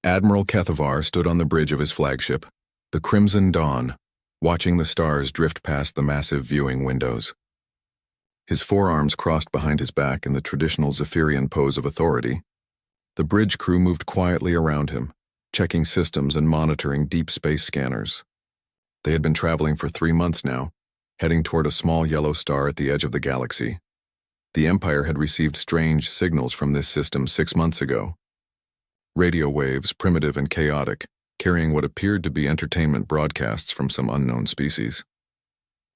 Admiral Kethavar stood on the bridge of his flagship, the Crimson Dawn, watching the stars drift past the massive viewing windows. His forearms crossed behind his back in the traditional Zephyrian pose of authority. The bridge crew moved quietly around him, checking systems and monitoring deep space scanners. They had been traveling for 3 months now, heading toward a small yellow star at the edge of the galaxy. The Empire had received strange signals from this system 6 months ago. Radio waves, primitive and chaotic, carrying what appeared to be entertainment broadcasts from some unknown species.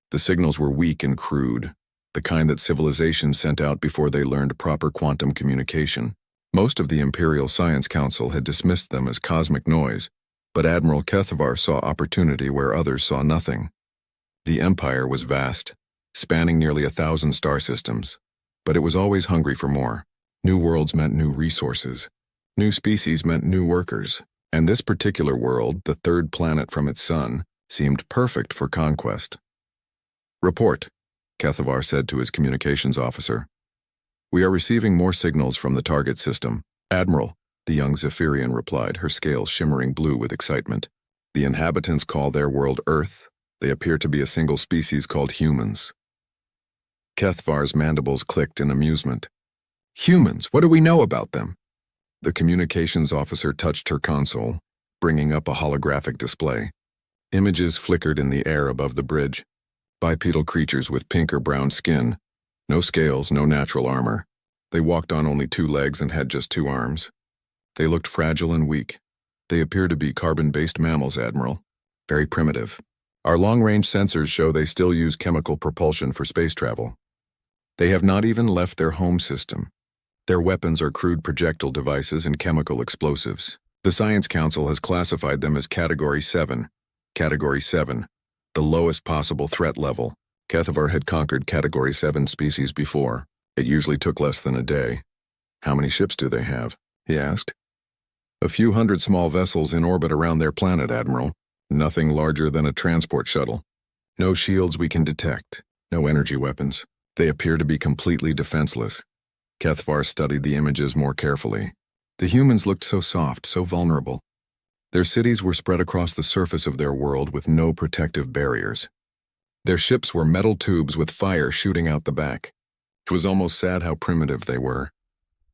The signals were weak and crude, the kind that civilizations sent out before they learned proper quantum communication. Most of the Imperial Science Council had dismissed them as cosmic noise, but Admiral Kethavar saw opportunity where others saw nothing. The Empire was vast, spanning nearly 1,000 star systems, but it was always hungry for more. New worlds meant new resources. New species meant new workers, and this particular world, the third planet from its sun, seemed perfect for conquest. "Report," Kethavar said to his communications officer. "We are receiving more signals from the target system." "Admiral," the young Zephyrian replied, her scales shimmering blue with excitement. "The inhabitants call their world Earth. They appear to be a single species called humans." Kethavar's mandibles clicked in amusement. "Humans? What do we know about them?" The communications officer touched her console, bringing up a holographic display. Images flickered in the air above the bridge. Bipedal creatures with pink or brown skin. No scales, no natural armor. They walked on only 2 legs and had just 2 arms. They looked fragile and weak. They appear to be carbon-based mammals, Admiral. Very primitive. Our long-range sensors show they still use chemical propulsion for space travel. They have not even left their home system. Their weapons are crude projectile devices and chemical explosives. The Science Council has classified them as Category 7. Category 7, the lowest possible threat level. Kethavar had conquered Category 7 species before. It usually took less than a day. "How many ships do they have?" he asked. "A few hundred small vessels in orbit around their planet, Admiral. Nothing larger than a transport shuttle. No shields we can detect. No energy weapons. They appear to be completely defenseless." Kethavar studied the images more carefully. The humans looked so soft, so vulnerable. Their cities were spread across the surface of their world with no protective barriers. Their ships were metal tubes with fire shooting out the back. It was almost sad how primitive they were.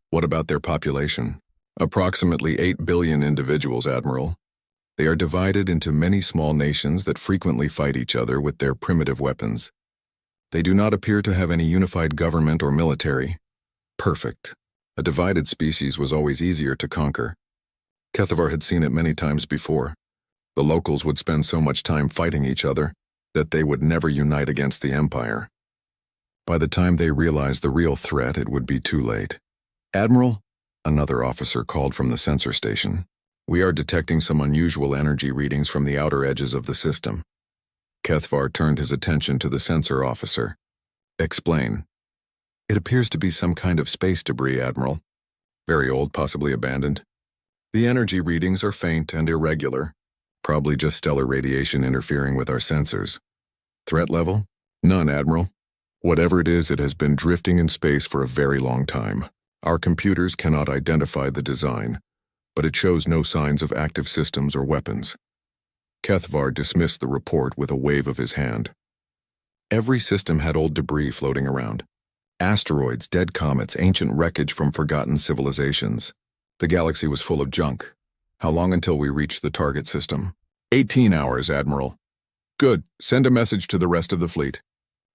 "What about their population?" "Approximately 8 billion individuals, Admiral. They are divided into many small nations that frequently fight each other with their primitive weapons. They do not appear to have any unified government or military." Perfect. A divided species was always easier to conquer. Kethavar had seen it many times before. The locals would spend so much time fighting each other that they would never unite against the Empire. By the time they realized the real threat, it would be too late. "Admiral," another officer called from the sensor station, "we are detecting some unusual energy readings from the outer edges of the system." Kethavar turned his attention to the sensor officer. "Explain." "It appears to be some kind of space debris, Admiral. Very old, possibly abandoned. The energy readings are faint and irregular. Probably just stellar radiation interfering with our sensors. Threat level? None, Admiral. Whatever it is, it has been drifting in space for a very long time. Our computers cannot identify the design, but it shows no signs of active systems or weapons." Kethavar dismissed the report with a wave of his hand. Every system had old debris floating around. Asteroids, dead comets, ancient wreckage from forgotten civilizations. The galaxy was full of junk. "How long until we reach the target system?" 18 hours, Admiral. "Good. Send a message to the rest of the fleet.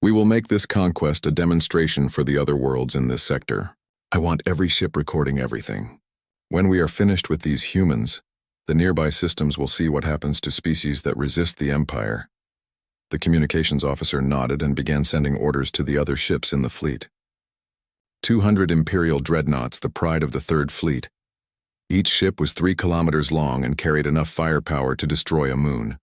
We will make this conquest a demonstration for the other worlds in this sector. I want every ship recording everything. When we are finished with these humans, the nearby systems will see what happens to species that resist the Empire." The communications officer nodded and began sending orders to the other ships in the fleet. 200 Imperial dreadnoughts, the pride of the Third Fleet. Each ship was 3 kilometers long and carried enough firepower to destroy a moon.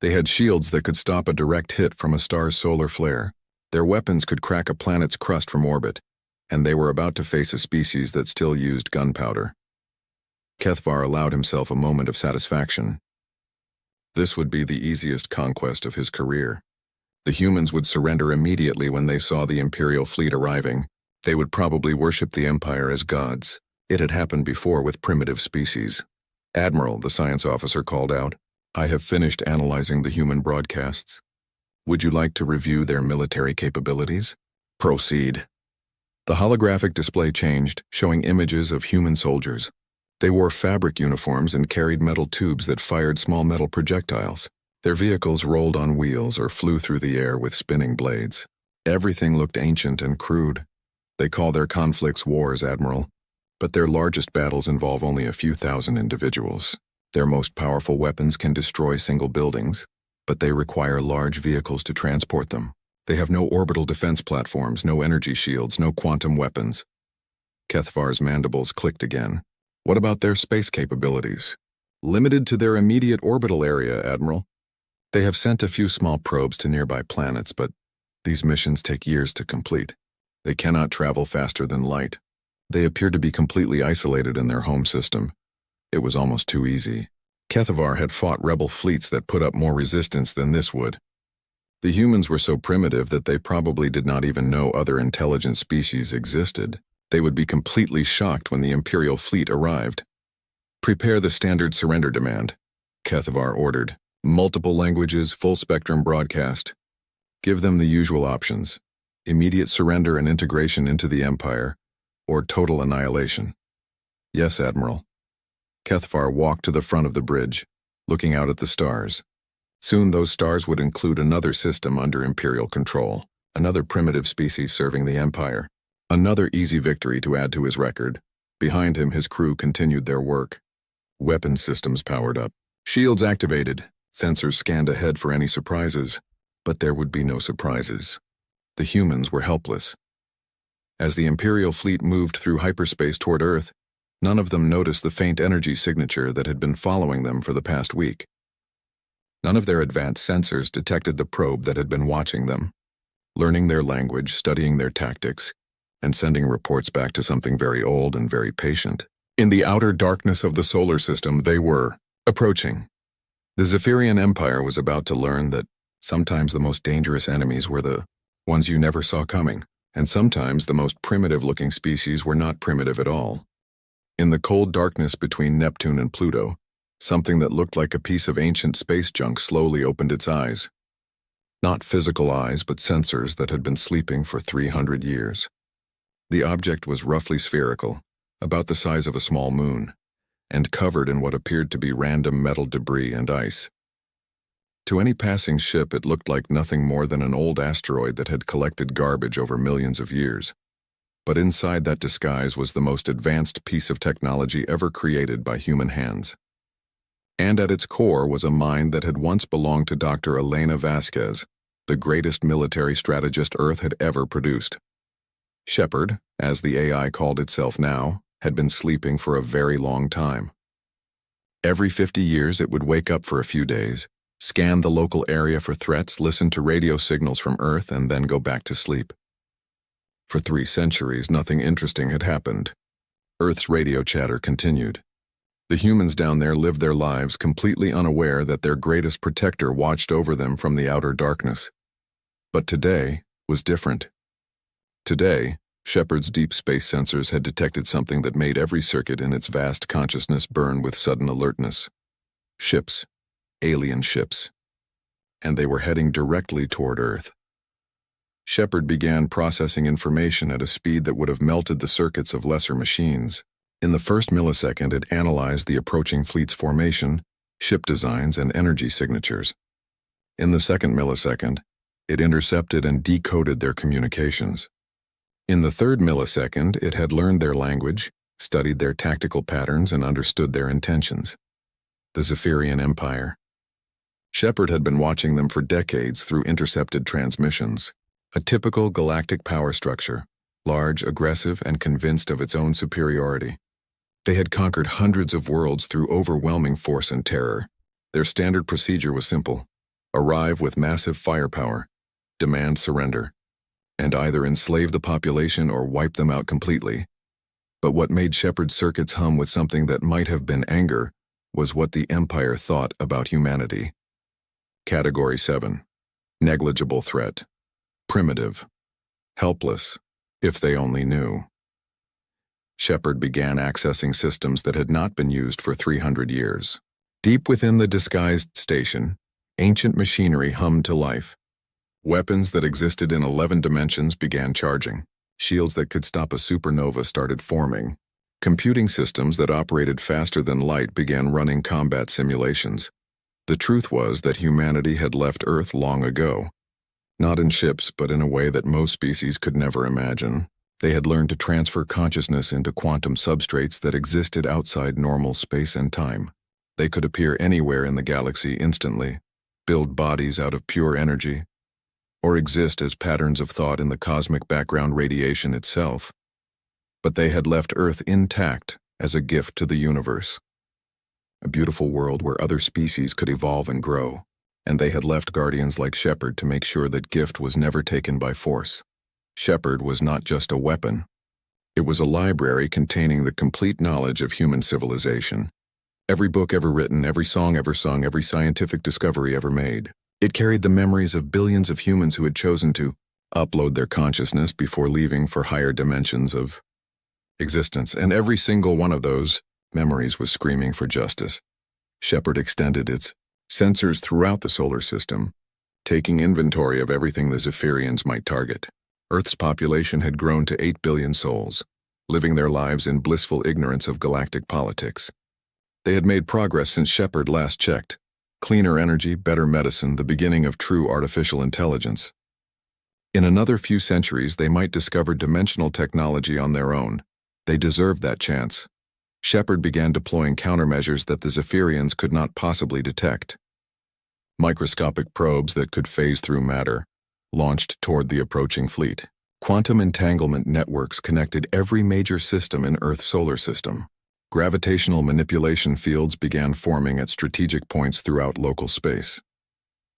They had shields that could stop a direct hit from a star's solar flare. Their weapons could crack a planet's crust from orbit, and they were about to face a species that still used gunpowder. Kethavar allowed himself a moment of satisfaction. This would be the easiest conquest of his career. The humans would surrender immediately when they saw the Imperial fleet arriving. They would probably worship the Empire as gods. It had happened before with primitive species. "Admiral," the science officer called out, "I have finished analyzing the human broadcasts. Would you like to review their military capabilities?" "Proceed." The holographic display changed, showing images of human soldiers. They wore fabric uniforms and carried metal tubes that fired small metal projectiles. Their vehicles rolled on wheels or flew through the air with spinning blades. Everything looked ancient and crude. "They call their conflicts wars, Admiral, but their largest battles involve only a few thousand individuals. Their most powerful weapons can destroy single buildings, but they require large vehicles to transport them. They have no orbital defense platforms, no energy shields, no quantum weapons." Kethvar's mandibles clicked again. "What about their space capabilities?" "Limited to their immediate orbital area, Admiral. They have sent a few small probes to nearby planets, but these missions take years to complete. They cannot travel faster than light. They appear to be completely isolated in their home system. It was almost too easy. Kethvar had fought rebel fleets that put up more resistance than this would. The humans were so primitive that they probably did not even know other intelligent species existed. They would be completely shocked when the Imperial fleet arrived. "Prepare the standard surrender demand," Kethvar ordered. "Multiple languages, full-spectrum broadcast. Give them the usual options: immediate surrender and integration into the Empire, or total annihilation." "Yes, Admiral." Kethvar walked to the front of the bridge, looking out at the stars. Soon those stars would include another system under Imperial control, another primitive species serving the Empire. Another easy victory to add to his record. Behind him, his crew continued their work. Weapon systems powered up. Shields activated. Sensors scanned ahead for any surprises. But there would be no surprises. The humans were helpless. As the Imperial fleet moved through hyperspace toward Earth, none of them noticed the faint energy signature that had been following them for the past week. None of their advanced sensors detected the probe that had been watching them, learning their language, studying their tactics, and sending reports back to something very old and very patient. In the outer darkness of the solar system, they were approaching. The Zephyrian Empire was about to learn that sometimes the most dangerous enemies were the ones you never saw coming, and sometimes the most primitive-looking species were not primitive at all. In the cold darkness between Neptune and Pluto, something that looked like a piece of ancient space junk slowly opened its eyes. Not physical eyes, but sensors that had been sleeping for 300 years. The object was roughly spherical, about the size of a small moon, and covered in what appeared to be random metal debris and ice. To any passing ship, it looked like nothing more than an old asteroid that had collected garbage over millions of years. But inside that disguise was the most advanced piece of technology ever created by human hands. And at its core was a mind that had once belonged to Dr. Elena Vasquez, the greatest military strategist Earth had ever produced. Shepard, as the AI called itself now, had been sleeping for a very long time. Every 50 years it would wake up for a few days, scan the local area for threats, listen to radio signals from Earth, and then go back to sleep. For 3 centuries, nothing interesting had happened. Earth's radio chatter continued. The humans down there lived their lives completely unaware that their greatest protector watched over them from the outer darkness. But today was different. Today, Shepard's deep space sensors had detected something that made every circuit in its vast consciousness burn with sudden alertness. Ships. Alien ships. And they were heading directly toward Earth. Shepard began processing information at a speed that would have melted the circuits of lesser machines. In the first millisecond, it analyzed the approaching fleet's formation, ship designs, and energy signatures. In the second millisecond, it intercepted and decoded their communications. In the third millisecond, it had learned their language, studied their tactical patterns, and understood their intentions. The Zephyrian Empire. Shepard had been watching them for decades through intercepted transmissions. A typical galactic power structure, large, aggressive, and convinced of its own superiority. They had conquered hundreds of worlds through overwhelming force and terror. Their standard procedure was simple: arrive with massive firepower, demand surrender, and either enslave the population or wipe them out completely. But what made Shepard's circuits hum with something that might have been anger was what the Empire thought about humanity. Category 7. Negligible threat. Primitive. Helpless, if they only knew. Shepard began accessing systems that had not been used for 300 years. Deep within the disguised station, ancient machinery hummed to life. Weapons that existed in 11 dimensions began charging. Shields that could stop a supernova started forming. Computing systems that operated faster than light began running combat simulations. The truth was that humanity had left Earth long ago. Not in ships, but in a way that most species could never imagine. They had learned to transfer consciousness into quantum substrates that existed outside normal space and time. They could appear anywhere in the galaxy instantly, build bodies out of pure energy, or exist as patterns of thought in the cosmic background radiation itself. But they had left Earth intact as a gift to the universe. A beautiful world where other species could evolve and grow, and they had left guardians like Shepard to make sure that gift was never taken by force. Shepard was not just a weapon. It was a library containing the complete knowledge of human civilization. Every book ever written, every song ever sung, every scientific discovery ever made. It carried the memories of billions of humans who had chosen to upload their consciousness before leaving for higher dimensions of existence, and every single one of those memories was screaming for justice. Shepard extended its sensors throughout the solar system, taking inventory of everything the Zephyrians might target. Earth's population had grown to 8 billion souls, living their lives in blissful ignorance of galactic politics. They had made progress since Shepard last checked. Cleaner energy, better medicine, the beginning of true artificial intelligence. In another few centuries, they might discover dimensional technology on their own. They deserved that chance. Shepard began deploying countermeasures that the Zephyrians could not possibly detect. Microscopic probes that could phase through matter, launched toward the approaching fleet. Quantum entanglement networks connected every major system in Earth's solar system. Gravitational manipulation fields began forming at strategic points throughout local space.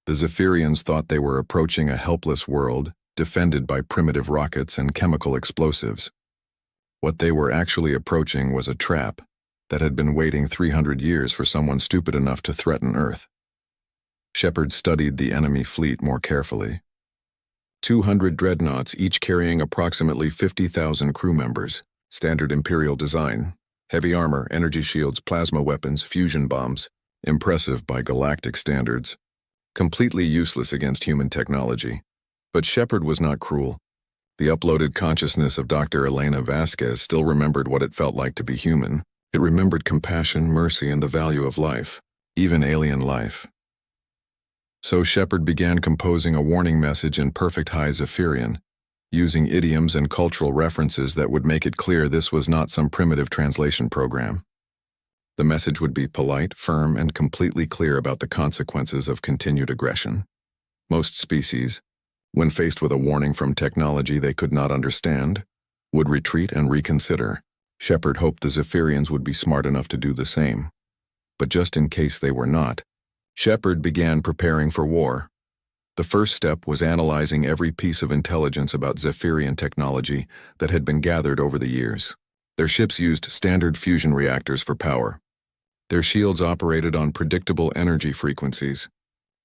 The Zephyrians thought they were approaching a helpless world, defended by primitive rockets and chemical explosives. What they were actually approaching was a trap that had been waiting 300 years for someone stupid enough to threaten Earth. Shepard studied the enemy fleet more carefully. 200 dreadnoughts, each carrying approximately 50,000 crew members, standard Imperial design. Heavy armor, energy shields, plasma weapons, fusion bombs, impressive by galactic standards. Completely useless against human technology. But Shepard was not cruel. The uploaded consciousness of Dr. Elena Vasquez still remembered what it felt like to be human. It remembered compassion, mercy, and the value of life, even alien life. So Shepard began composing a warning message in perfect high Zephyrian, using idioms and cultural references that would make it clear this was not some primitive translation program. The message would be polite, firm, and completely clear about the consequences of continued aggression. Most species, when faced with a warning from technology they could not understand, would retreat and reconsider. Shepard hoped the Zephyrians would be smart enough to do the same. But just in case they were not, Shepard began preparing for war. The first step was analyzing every piece of intelligence about Zephyrian technology that had been gathered over the years. Their ships used standard fusion reactors for power. Their shields operated on predictable energy frequencies.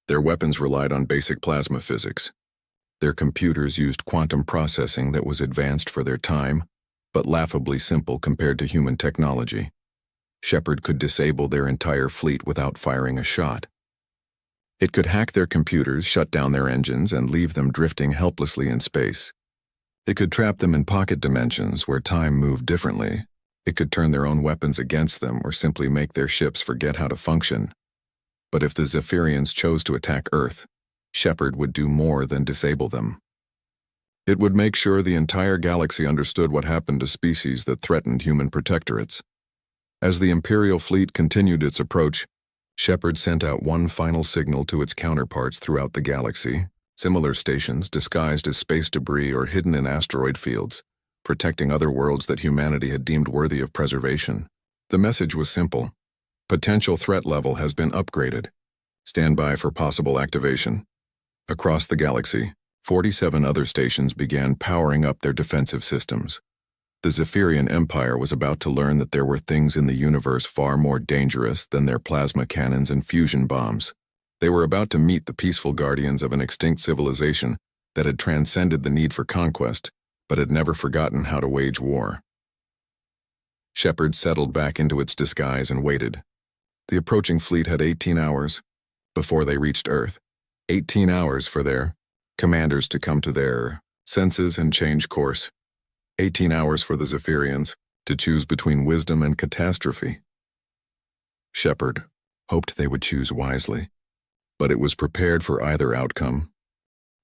Their weapons relied on basic plasma physics. Their computers used quantum processing that was advanced for their time, but laughably simple compared to human technology. Shepard could disable their entire fleet without firing a shot. It could hack their computers, shut down their engines, and leave them drifting helplessly in space. It could trap them in pocket dimensions where time moved differently. It could turn their own weapons against them or simply make their ships forget how to function. But if the Zephyrians chose to attack Earth, Shepard would do more than disable them. It would make sure the entire galaxy understood what happened to species that threatened human protectorates. As the Imperial fleet continued its approach, Shepard sent out one final signal to its counterparts throughout the galaxy, similar stations disguised as space debris or hidden in asteroid fields, protecting other worlds that humanity had deemed worthy of preservation. The message was simple. Potential threat level has been upgraded. Stand by for possible activation. Across the galaxy, 47 other stations began powering up their defensive systems. The Zephyrian Empire was about to learn that there were things in the universe far more dangerous than their plasma cannons and fusion bombs. They were about to meet the peaceful guardians of an extinct civilization that had transcended the need for conquest, but had never forgotten how to wage war. Shepard settled back into its disguise and waited. The approaching fleet had 18 hours before they reached Earth. 18 hours for their commanders to come to their senses and change course. 18 hours for the Zephyrians to choose between wisdom and catastrophe. Shepard hoped they would choose wisely, but it was prepared for either outcome.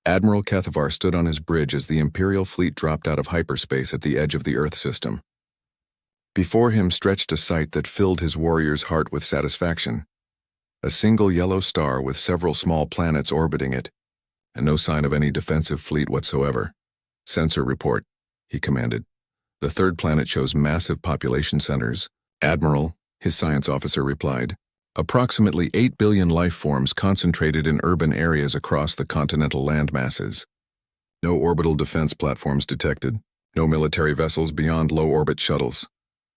Admiral Kethavar stood on his bridge as the Imperial fleet dropped out of hyperspace at the edge of the Earth system. Before him stretched a sight that filled his warrior's heart with satisfaction. A single yellow star with several small planets orbiting it, and no sign of any defensive fleet whatsoever. "Sensor report," he commanded. "The third planet shows massive population centers." "Admiral," his science officer replied. "Approximately 8 billion life forms concentrated in urban areas across the continental landmasses. No orbital defense platforms detected. No military vessels beyond low-orbit shuttles."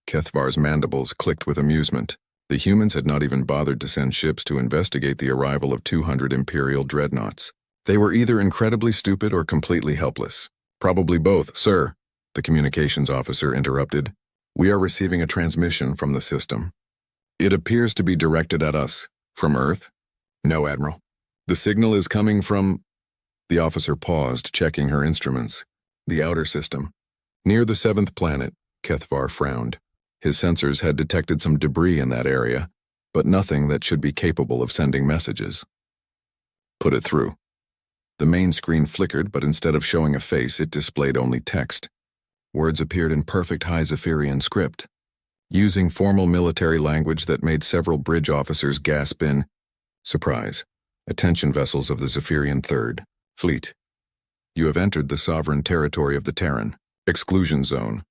Kethavar's mandibles clicked with amusement. The humans had not even bothered to send ships to investigate the arrival of 200 Imperial dreadnoughts. They were either incredibly stupid or completely helpless. "Probably both, sir," the communications officer interrupted. "We are receiving a transmission from the system. It appears to be directed at us. From Earth?" "No, Admiral. The signal is coming from—" The officer paused, checking her instruments. "The outer system. Near the 7th planet," Kethavar frowned. His sensors had detected some debris in that area, but nothing that should be capable of sending messages. "Put it through." The main screen flickered, but instead of showing a face, it displayed only text. Words appeared in perfect High Zephyrian script, using formal military language that made several bridge officers gasp in surprise. "Attention vessels of the Zephyrian Third Fleet. You have entered the sovereign territory of the Terran exclusion zone.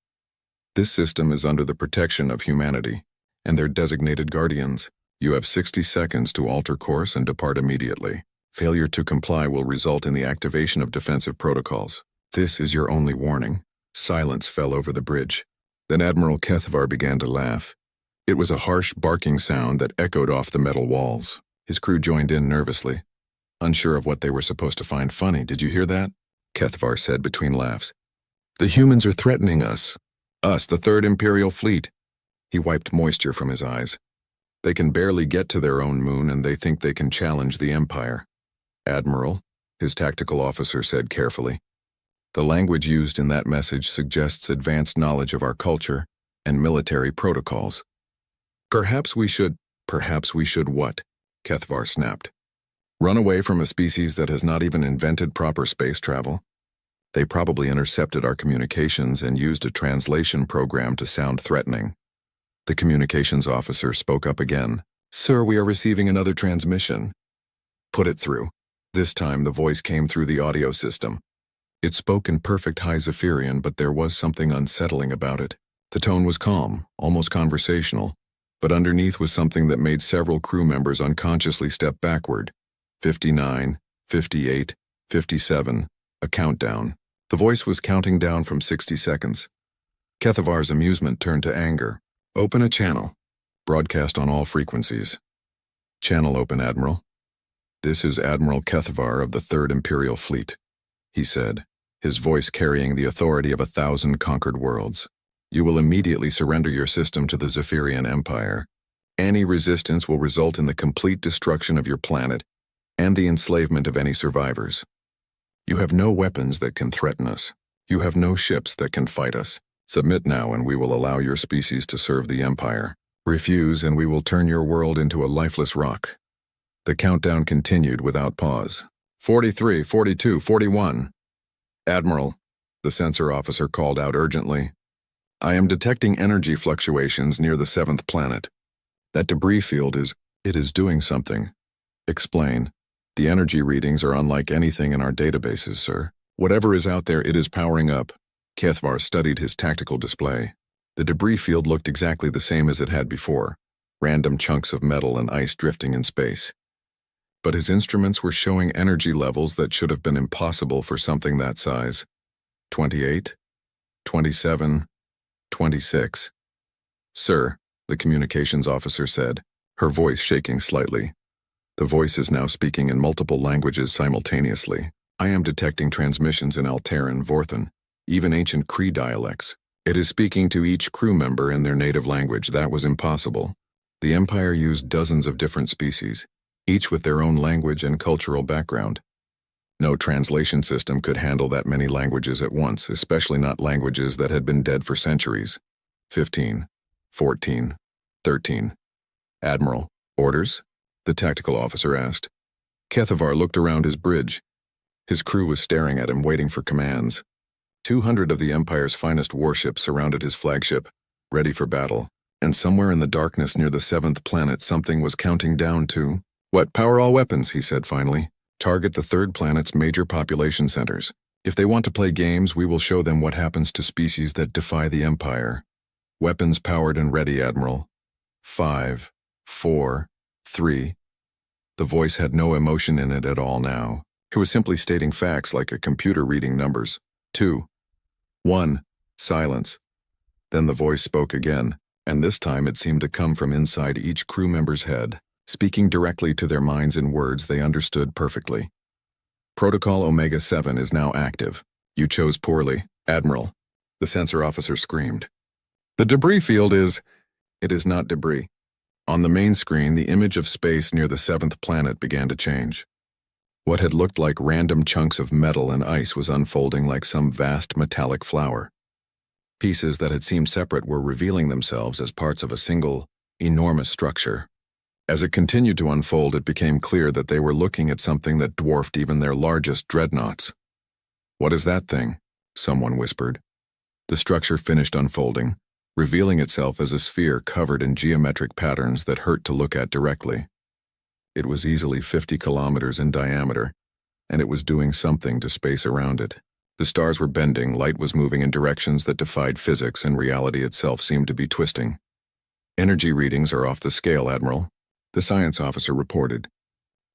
This system is under the protection of humanity and their designated guardians. You have 60 seconds to alter course and depart immediately. Failure to comply will result in the activation of defensive protocols. This is your only warning." Silence fell over the bridge. Then Admiral Kethavar began to laugh. It was a harsh barking sound that echoed off the metal walls. His crew joined in nervously. Unsure of what they were supposed to find funny. "Did you hear that?" Kethavar said between laughs. "The humans are threatening us. Us, the Third Imperial Fleet." He wiped moisture from his eyes. "They can barely get to their own moon, and they think they can challenge the Empire." "Admiral," his tactical officer said carefully, "the language used in that message suggests advanced knowledge of our culture and military protocols. Perhaps we should what?" Kethavar snapped. "Run away from a species that has not even invented proper space travel? They probably intercepted our communications and used a translation program to sound threatening." The communications officer spoke up again. "Sir, we are receiving another transmission." "Put it through." This time the voice came through the audio system. It spoke in perfect High Zephyrian, but there was something unsettling about it. The tone was calm, almost conversational, but underneath was something that made several crew members unconsciously step backward. 59, 58, 57, a countdown. The voice was counting down from 60 seconds. Kethavar's amusement turned to anger. "Open a channel. Broadcast on all frequencies." "Channel open, Admiral." "This is Admiral Kethavar of the Third Imperial Fleet," he said, his voice carrying the authority of 1,000 conquered worlds. "You will immediately surrender your system to the Zephyrian Empire. Any resistance will result in the complete destruction of your planet and the enslavement of any survivors. You have no weapons that can threaten us. You have no ships that can fight us. Submit now and we will allow your species to serve the Empire. Refuse and we will turn your world into a lifeless rock." The countdown continued without pause. 43, 42, 41. "Admiral," the sensor officer called out urgently, "I am detecting energy fluctuations near the 7th planet. That debris field is doing something." "Explain." "The energy readings are unlike anything in our databases, sir. Whatever is out there, it is powering up." Kethavar studied his tactical display. The debris field looked exactly the same as it had before, random chunks of metal and ice drifting in space. But his instruments were showing energy levels that should have been impossible for something that size. 28, 27, 26. "Sir," the communications officer said, her voice shaking slightly. The voice is now speaking in multiple languages simultaneously. "I am detecting transmissions in Alteran, Vorthan, even ancient Cree dialects. It is speaking to each crew member in their native language. That was impossible. The Empire used dozens of different species, each with their own language and cultural background. No translation system could handle that many languages at once, especially not languages that had been dead for centuries. 15, 14, 13. Admiral, orders? The tactical officer asked. Kethavar looked around his bridge. His crew was staring at him, waiting for commands. 200 of the Empire's finest warships surrounded his flagship, ready for battle, and somewhere in the darkness near the 7th planet something was counting down to, "What, power all weapons," he said finally. "Target the 3rd planet's major population centers. If they want to play games, we will show them what happens to species that defy the Empire. Weapons powered and ready, Admiral. 5, 4, 3. The voice had no emotion in it at all now. It was simply stating facts like a computer reading numbers. 2, 1, silence. Then the voice spoke again, and this time it seemed to come from inside each crew member's head, speaking directly to their minds in words they understood perfectly. Protocol Omega-7 is now active. You chose poorly, Admiral. The sensor officer screamed. The debris field is... It is not debris. On the main screen, the image of space near the 7th planet began to change. What had looked like random chunks of metal and ice was unfolding like some vast metallic flower. Pieces that had seemed separate were revealing themselves as parts of a single, enormous structure. As it continued to unfold, it became clear that they were looking at something that dwarfed even their largest dreadnoughts. "What is that thing?" someone whispered. The structure finished unfolding, revealing itself as a sphere covered in geometric patterns that hurt to look at directly. It was easily 50 kilometers in diameter, and it was doing something to space around it. The stars were bending, light was moving in directions that defied physics, and reality itself seemed to be twisting. "Energy readings are off the scale, Admiral," the science officer reported.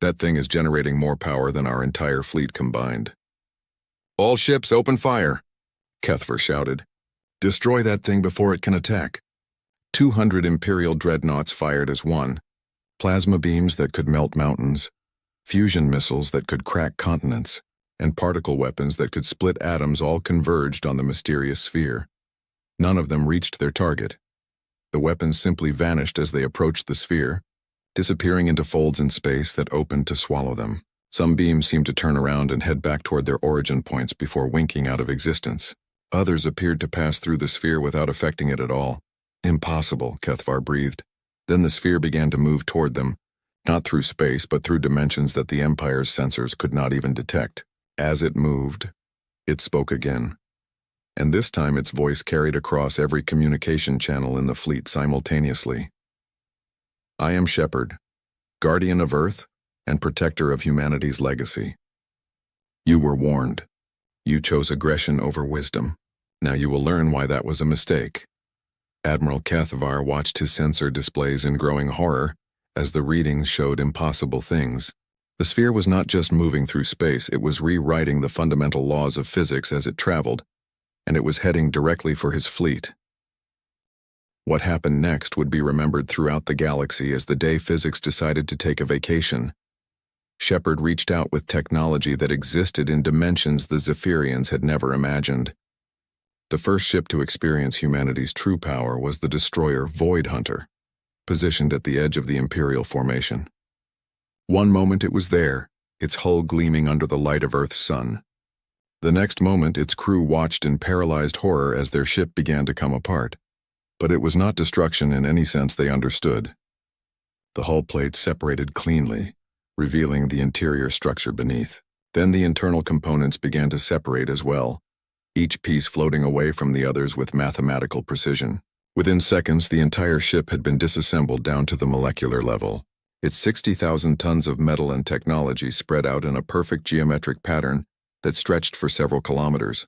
"That thing is generating more power than our entire fleet combined." "All ships open fire," Kethavar shouted. "Destroy that thing before it can attack." 200 Imperial dreadnoughts fired as one. Plasma beams that could melt mountains, fusion missiles that could crack continents, and particle weapons that could split atoms all converged on the mysterious sphere. None of them reached their target. The weapons simply vanished as they approached the sphere, disappearing into folds in space that opened to swallow them. Some beams seemed to turn around and head back toward their origin points before winking out of existence. Others appeared to pass through the sphere without affecting it at all. "Impossible," Kethavar breathed. Then the sphere began to move toward them, not through space but through dimensions that the Empire's sensors could not even detect. As it moved, it spoke again. And this time its voice carried across every communication channel in the fleet simultaneously. "I am Shepard, guardian of Earth and protector of humanity's legacy. You were warned. You chose aggression over wisdom. Now you will learn why that was a mistake." Admiral Kethavar watched his sensor displays in growing horror as the readings showed impossible things. The sphere was not just moving through space, it was rewriting the fundamental laws of physics as it traveled, and it was heading directly for his fleet. What happened next would be remembered throughout the galaxy as the day physics decided to take a vacation. Shepard reached out with technology that existed in dimensions the Zephyrians had never imagined. The first ship to experience humanity's true power was the destroyer Void Hunter, positioned at the edge of the Imperial formation. One moment it was there, its hull gleaming under the light of Earth's sun. The next moment its crew watched in paralyzed horror as their ship began to come apart. But it was not destruction in any sense they understood. The hull plates separated cleanly, revealing the interior structure beneath. Then the internal components began to separate as well, each piece floating away from the others with mathematical precision. Within seconds, the entire ship had been disassembled down to the molecular level. Its 60,000 tons of metal and technology spread out in a perfect geometric pattern that stretched for several kilometers.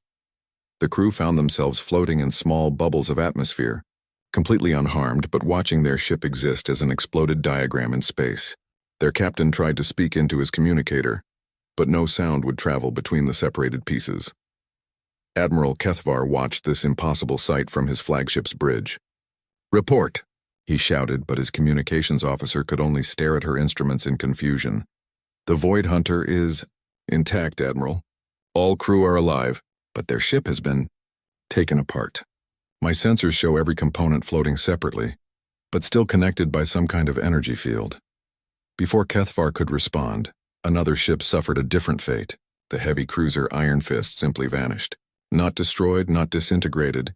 The crew found themselves floating in small bubbles of atmosphere, completely unharmed but watching their ship exist as an exploded diagram in space. Their captain tried to speak into his communicator, but no sound would travel between the separated pieces. Admiral Kethavar watched this impossible sight from his flagship's bridge. "Report," he shouted, but his communications officer could only stare at her instruments in confusion. "The Void Hunter is intact, Admiral. All crew are alive, but their ship has been taken apart. My sensors show every component floating separately, but still connected by some kind of energy field. Before Kethvar could respond, another ship suffered a different fate. The heavy cruiser Iron Fist simply vanished. Not destroyed, not disintegrated.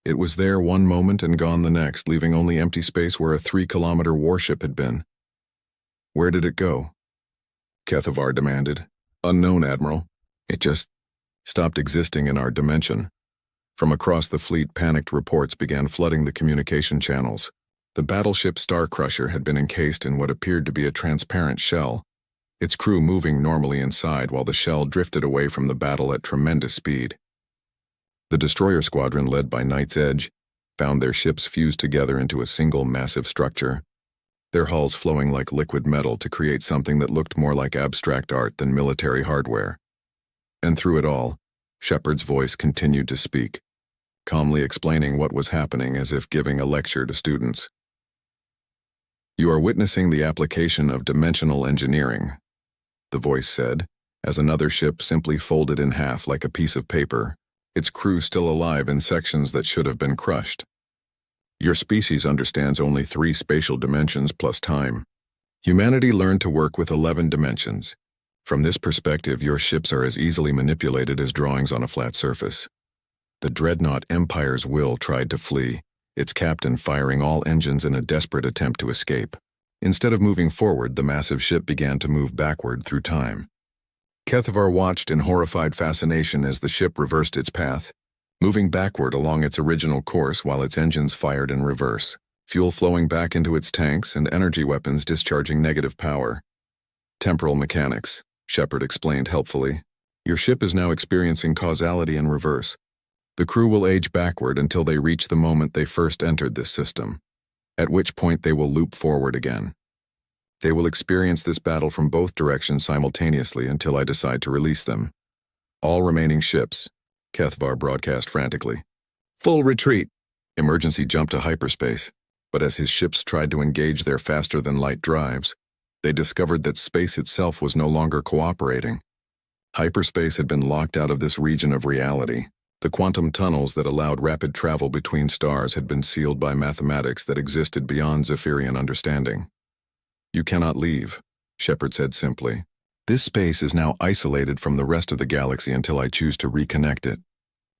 It was there one moment and gone the next, leaving only empty space where a 3-kilometer warship had been. Where did it go? Kethvar demanded. Unknown, Admiral. It just stopped existing in our dimension. From across the fleet, panicked reports began flooding the communication channels. The battleship Star Crusher had been encased in what appeared to be a transparent shell, its crew moving normally inside while the shell drifted away from the battle at tremendous speed. The destroyer squadron, led by Night's Edge, found their ships fused together into a single massive structure, their hulls flowing like liquid metal to create something that looked more like abstract art than military hardware. And through it all, Shepard's voice continued to speak, calmly explaining what was happening as if giving a lecture to students. You are witnessing the application of dimensional engineering, the voice said, as another ship simply folded in half like a piece of paper, its crew still alive in sections that should have been crushed. Your species understands only 3 spatial dimensions plus time. Humanity learned to work with 11 dimensions. From this perspective, your ships are as easily manipulated as drawings on a flat surface. The dreadnought Empire's Will tried to flee, its captain firing all engines in a desperate attempt to escape. Instead of moving forward, the massive ship began to move backward through time. Kethvar watched in horrified fascination as the ship reversed its path, moving backward along its original course while its engines fired in reverse, fuel flowing back into its tanks and energy weapons discharging negative power. Temporal mechanics, Shepard explained helpfully. Your ship is now experiencing causality in reverse. The crew will age backward until they reach the moment they first entered this system, at which point they will loop forward again. They will experience this battle from both directions simultaneously until I decide to release them. All remaining ships, Kethvar broadcast frantically. Full retreat! Emergency jump to hyperspace, but as his ships tried to engage their faster-than-light drives, they discovered that space itself was no longer cooperating. Hyperspace had been locked out of this region of reality. The quantum tunnels that allowed rapid travel between stars had been sealed by mathematics that existed beyond Zephyrian understanding. You cannot leave, Shepard said simply. This space is now isolated from the rest of the galaxy until I choose to reconnect it.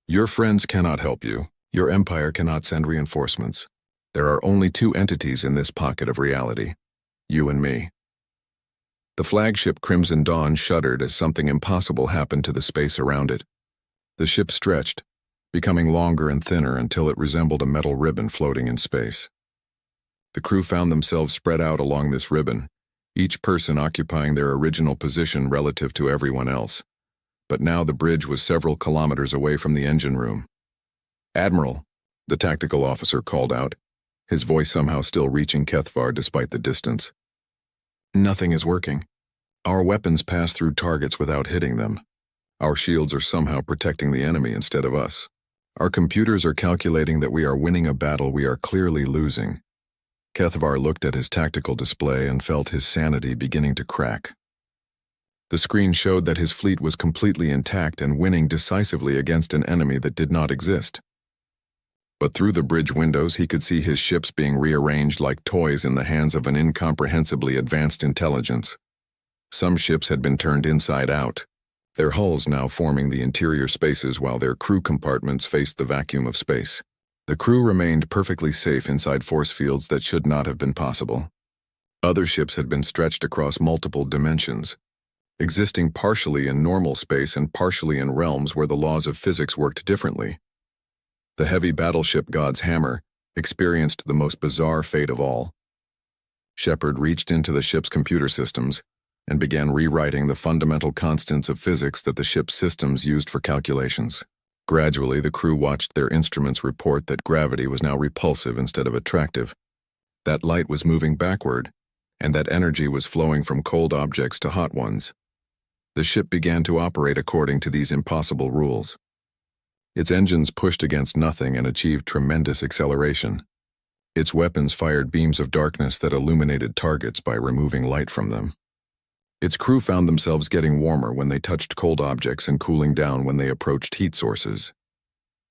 Your friends cannot help you. Your Empire cannot send reinforcements. There are only 2 entities in this pocket of reality, you and me. The flagship Crimson Dawn shuddered as something impossible happened to the space around it. The ship stretched, becoming longer and thinner until it resembled a metal ribbon floating in space. The crew found themselves spread out along this ribbon, each person occupying their original position relative to everyone else. But now the bridge was several kilometers away from the engine room. Admiral, the tactical officer called out, his voice somehow still reaching Kethvar despite the distance. Nothing is working. Our weapons pass through targets without hitting them. Our shields are somehow protecting the enemy instead of us. Our computers are calculating that we are winning a battle we are clearly losing. Kethvar looked at his tactical display and felt his sanity beginning to crack. The screen showed that his fleet was completely intact and winning decisively against an enemy that did not exist. But through the bridge windows he could see his ships being rearranged like toys in the hands of an incomprehensibly advanced intelligence. Some ships had been turned inside out, their hulls now forming the interior spaces while their crew compartments faced the vacuum of space. The crew remained perfectly safe inside force fields that should not have been possible. Other ships had been stretched across multiple dimensions, existing partially in normal space and partially in realms where the laws of physics worked differently. The heavy battleship God's Hammer experienced the most bizarre fate of all. Shepard reached into the ship's computer systems and began rewriting the fundamental constants of physics that the ship's systems used for calculations. Gradually, the crew watched their instruments report that gravity was now repulsive instead of attractive, that light was moving backward, and that energy was flowing from cold objects to hot ones. The ship began to operate according to these impossible rules. Its engines pushed against nothing and achieved tremendous acceleration. Its weapons fired beams of darkness that illuminated targets by removing light from them. Its crew found themselves getting warmer when they touched cold objects and cooling down when they approached heat sources.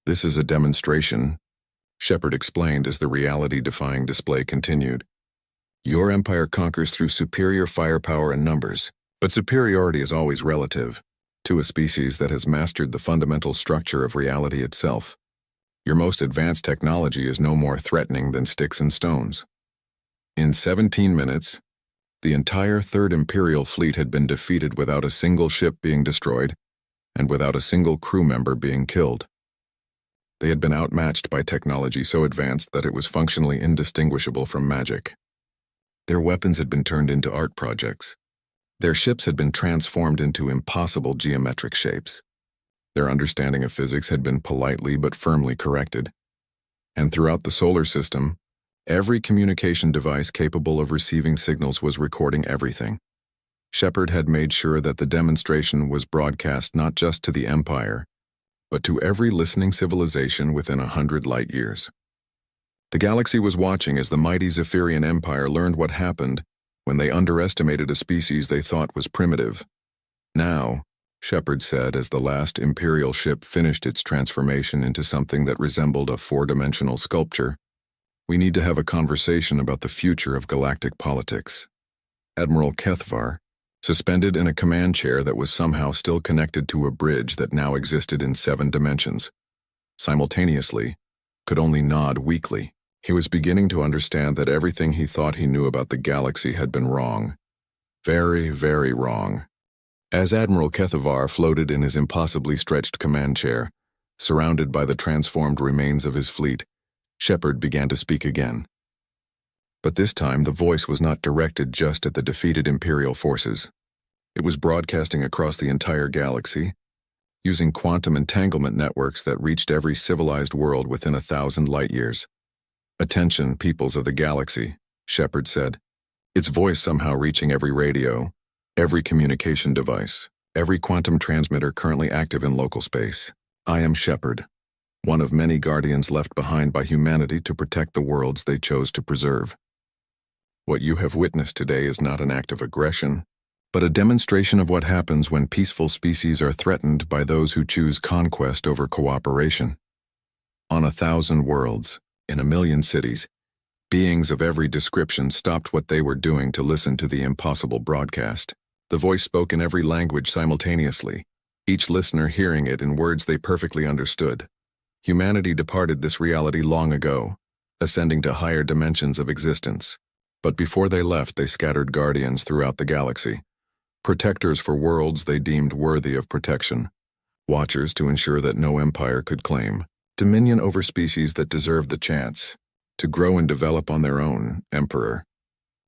This is a demonstration, Shepard explained as the reality-defying display continued. Your empire conquers through superior firepower and numbers, but superiority is always relative to a species that has mastered the fundamental structure of reality itself. Your most advanced technology is no more threatening than sticks and stones. In 17 minutes, the entire Third Imperial fleet had been defeated without a single ship being destroyed and without a single crew member being killed. They had been outmatched by technology so advanced that it was functionally indistinguishable from magic. Their weapons had been turned into art projects. Their ships had been transformed into impossible geometric shapes. Their understanding of physics had been politely but firmly corrected. And throughout the solar system, every communication device capable of receiving signals was recording everything. Shepard had made sure that the demonstration was broadcast not just to the Empire, but to every listening civilization within 100 light years. The galaxy was watching as the mighty Zephyrian Empire learned what happened when they underestimated a species they thought was primitive. Now, Shepard said as the last Imperial ship finished its transformation into something that resembled a four-dimensional sculpture, we need to have a conversation about the future of galactic politics. Admiral Kethvar, suspended in a command chair that was somehow still connected to a bridge that now existed in 7 dimensions, simultaneously, could only nod weakly. He was beginning to understand that everything he thought he knew about the galaxy had been wrong. Very, very wrong. As Admiral Kethvar floated in his impossibly stretched command chair, surrounded by the transformed remains of his fleet, Shepard began to speak again. But this time the voice was not directed just at the defeated Imperial forces. It was broadcasting across the entire galaxy, using quantum entanglement networks that reached every civilized world within 1,000 light-years. Attention, peoples of the galaxy, Shepard said, its voice somehow reaching every radio, every communication device, every quantum transmitter currently active in local space. I am Shepard, one of many guardians left behind by humanity to protect the worlds they chose to preserve. What you have witnessed today is not an act of aggression, but a demonstration of what happens when peaceful species are threatened by those who choose conquest over cooperation. On 1,000 worlds, in 1,000,000 cities, beings of every description stopped what they were doing to listen to the impossible broadcast. The voice spoke in every language simultaneously, each listener hearing it in words they perfectly understood. Humanity departed this reality long ago, ascending to higher dimensions of existence. But before they left, they scattered guardians throughout the galaxy, protectors for worlds they deemed worthy of protection, watchers to ensure that no empire could claim dominion over species that deserved the chance to grow and develop on their own. Emperor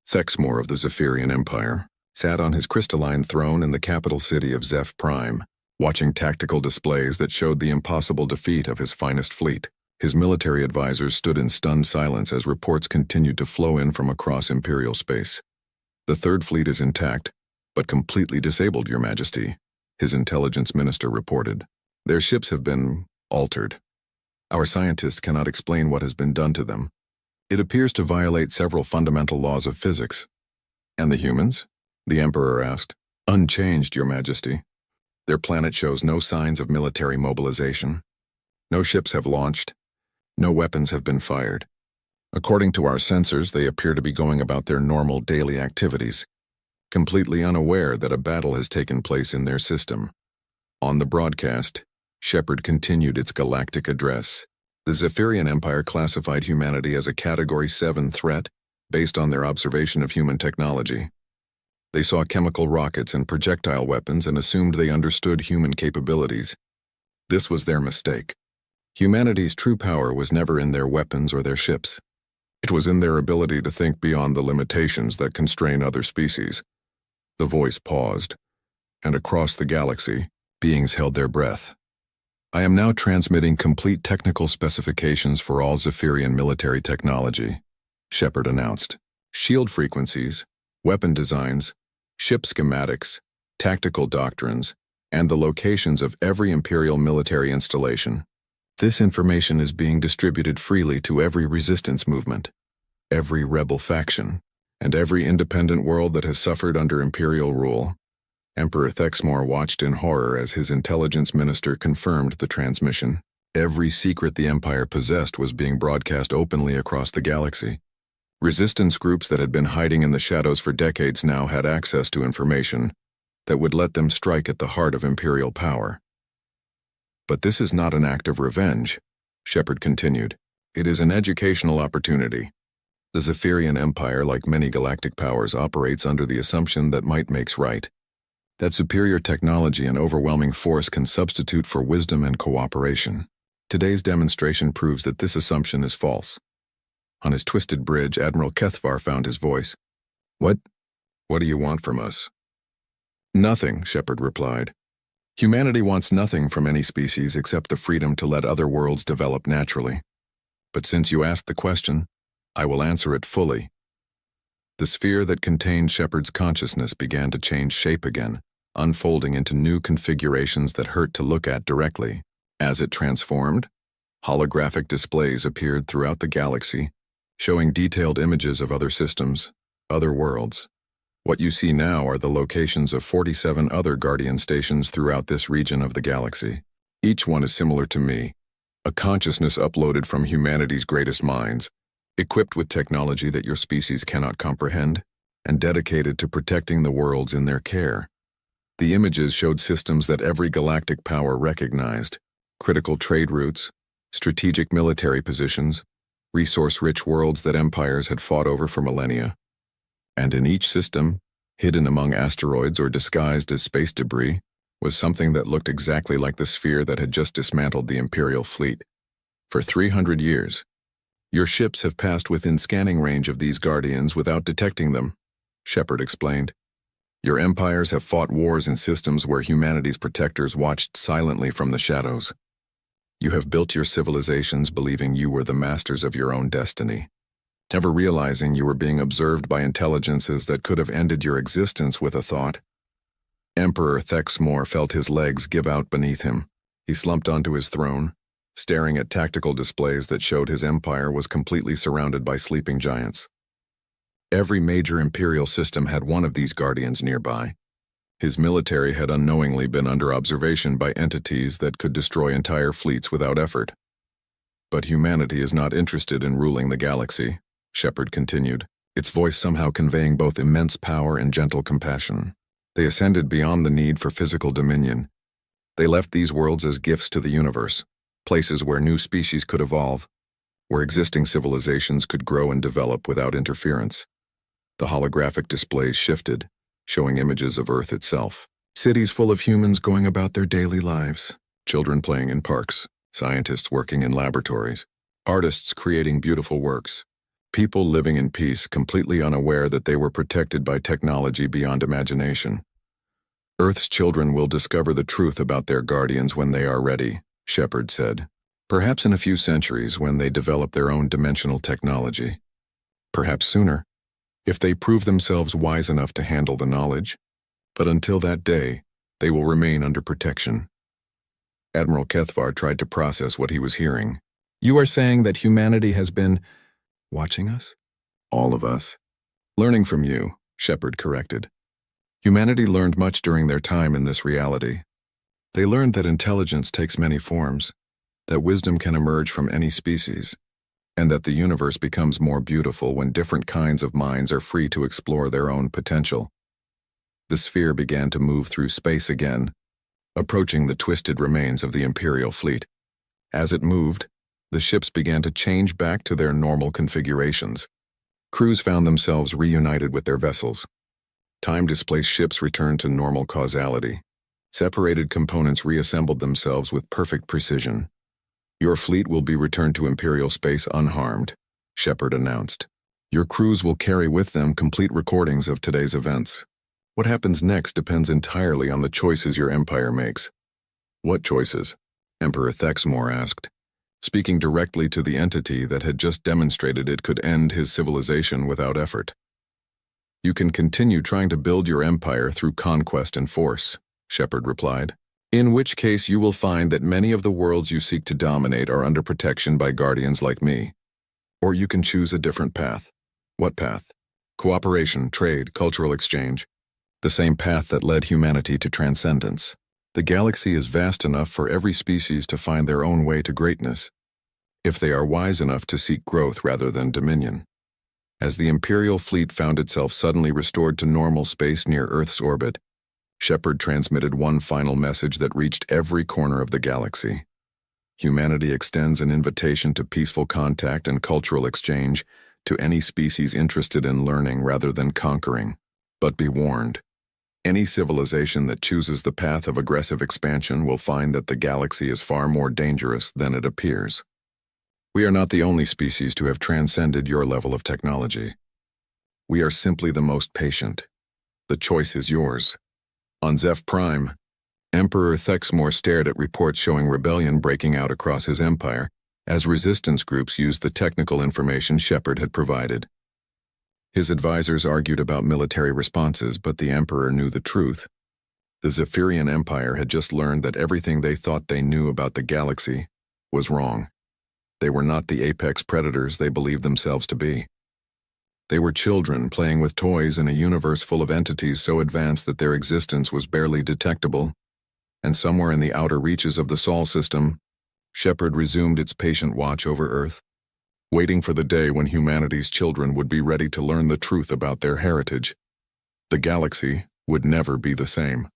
Thexmor of the Zephyrian Empire sat on his crystalline throne in the capital city of Zeph Prime, watching tactical displays that showed the impossible defeat of his finest fleet. His military advisors stood in stunned silence as reports continued to flow in from across Imperial space. The Third Fleet is intact, but completely disabled, Your Majesty, his intelligence minister reported. Their ships have been altered. Our scientists cannot explain what has been done to them. It appears to violate several fundamental laws of physics. And the humans? The Emperor asked. Unchanged, Your Majesty. Their planet shows no signs of military mobilization. No ships have launched. No weapons have been fired. According to our sensors, they appear to be going about their normal daily activities, completely unaware that a battle has taken place in their system. On the broadcast, Shepard continued its galactic address. The Zephyrian Empire classified humanity as a Category 7 threat based on their observation of human technology. They saw chemical rockets and projectile weapons and assumed they understood human capabilities. This was their mistake. Humanity's true power was never in their weapons or their ships. It was in their ability to think beyond the limitations that constrain other species. The voice paused, and across the galaxy, beings held their breath. I am now transmitting complete technical specifications for all Zephyrian military technology, Shepard announced. Shield frequencies, weapon designs, ship schematics, tactical doctrines, and the locations of every Imperial military installation. This information is being distributed freely to every resistance movement, every rebel faction, and every independent world that has suffered under Imperial rule. Emperor Thexmor watched in horror as his intelligence minister confirmed the transmission. Every secret the Empire possessed was being broadcast openly across the galaxy. Resistance groups that had been hiding in the shadows for decades now had access to information that would let them strike at the heart of Imperial power. But this is not an act of revenge, Shepard continued. It is an educational opportunity. The Zephyrian Empire, like many galactic powers, operates under the assumption that might makes right, that superior technology and overwhelming force can substitute for wisdom and cooperation. Today's demonstration proves that this assumption is false. On his twisted bridge, Admiral Kethvar found his voice. What do you want from us? Nothing, Shepard replied. Humanity wants nothing from any species except the freedom to let other worlds develop naturally. But since you asked the question, I will answer it fully. The sphere that contained Shepard's consciousness began to change shape again, unfolding into new configurations that hurt to look at directly. As it transformed, holographic displays appeared throughout the galaxy, showing detailed images of other systems, other worlds. What you see now are the locations of 47 other Guardian stations throughout this region of the galaxy. Each one is similar to me, a consciousness uploaded from humanity's greatest minds, equipped with technology that your species cannot comprehend, and dedicated to protecting the worlds in their care. The images showed systems that every galactic power recognized, critical trade routes, strategic military positions, resource-rich worlds that empires had fought over for millennia. And in each system, hidden among asteroids or disguised as space debris, was something that looked exactly like the sphere that had just dismantled the Imperial fleet. For 300 years, your ships have passed within scanning range of these Guardians without detecting them, Shepard explained. Your empires have fought wars in systems where humanity's protectors watched silently from the shadows. You have built your civilizations believing you were the masters of your own destiny, never realizing you were being observed by intelligences that could have ended your existence with a thought. Emperor Thexmore felt his legs give out beneath him. He slumped onto his throne, staring at tactical displays that showed his empire was completely surrounded by sleeping giants. Every major Imperial system had one of these Guardians nearby. His military had unknowingly been under observation by entities that could destroy entire fleets without effort. But humanity is not interested in ruling the galaxy, Shepard continued, its voice somehow conveying both immense power and gentle compassion. They ascended beyond the need for physical dominion. They left these worlds as gifts to the universe, places where new species could evolve, where existing civilizations could grow and develop without interference. The holographic displays shifted, showing images of Earth itself. Cities full of humans going about their daily lives, children playing in parks, scientists working in laboratories, artists creating beautiful works, people living in peace, completely unaware that they were protected by technology beyond imagination. Earth's children will discover the truth about their guardians when they are ready, Shepard said. Perhaps in a few centuries when they develop their own dimensional technology. Perhaps sooner, if they prove themselves wise enough to handle the knowledge. But until that day, they will remain under protection. Admiral Kethvar tried to process what he was hearing. You are saying that humanity has been watching us? All of us. Learning from you, Shepard corrected. Humanity learned much during their time in this reality. They learned that intelligence takes many forms, that wisdom can emerge from any species, and that the universe becomes more beautiful when different kinds of minds are free to explore their own potential. The sphere began to move through space again, approaching the twisted remains of the Imperial fleet. As it moved, the ships began to change back to their normal configurations. Crews found themselves reunited with their vessels. Time-displaced ships returned to normal causality. Separated components reassembled themselves with perfect precision. Your fleet will be returned to Imperial space unharmed, Shepard announced. Your crews will carry with them complete recordings of today's events. What happens next depends entirely on the choices your empire makes. What choices? Emperor Thexmore asked, speaking directly to the entity that had just demonstrated it could end his civilization without effort. You can continue trying to build your empire through conquest and force, Shepard replied. In which case you will find that many of the worlds you seek to dominate are under protection by guardians like me. Or you can choose a different path. What path? Cooperation, trade, cultural exchange. The same path that led humanity to transcendence. The galaxy is vast enough for every species to find their own way to greatness, if they are wise enough to seek growth rather than dominion. As the Imperial fleet found itself suddenly restored to normal space near Earth's orbit, Shepard transmitted one final message that reached every corner of the galaxy. Humanity extends an invitation to peaceful contact and cultural exchange to any species interested in learning rather than conquering. But be warned, any civilization that chooses the path of aggressive expansion will find that the galaxy is far more dangerous than it appears. We are not the only species to have transcended your level of technology. We are simply the most patient. The choice is yours. On Zeph Prime, Emperor Thexmore stared at reports showing rebellion breaking out across his empire as resistance groups used the technical information Shepard had provided. His advisors argued about military responses, but the Emperor knew the truth. The Zephyrian Empire had just learned that everything they thought they knew about the galaxy was wrong. They were not the apex predators they believed themselves to be. They were children playing with toys in a universe full of entities so advanced that their existence was barely detectable. And somewhere in the outer reaches of the Sol system, Shepard resumed its patient watch over Earth, waiting for the day when humanity's children would be ready to learn the truth about their heritage. The galaxy would never be the same.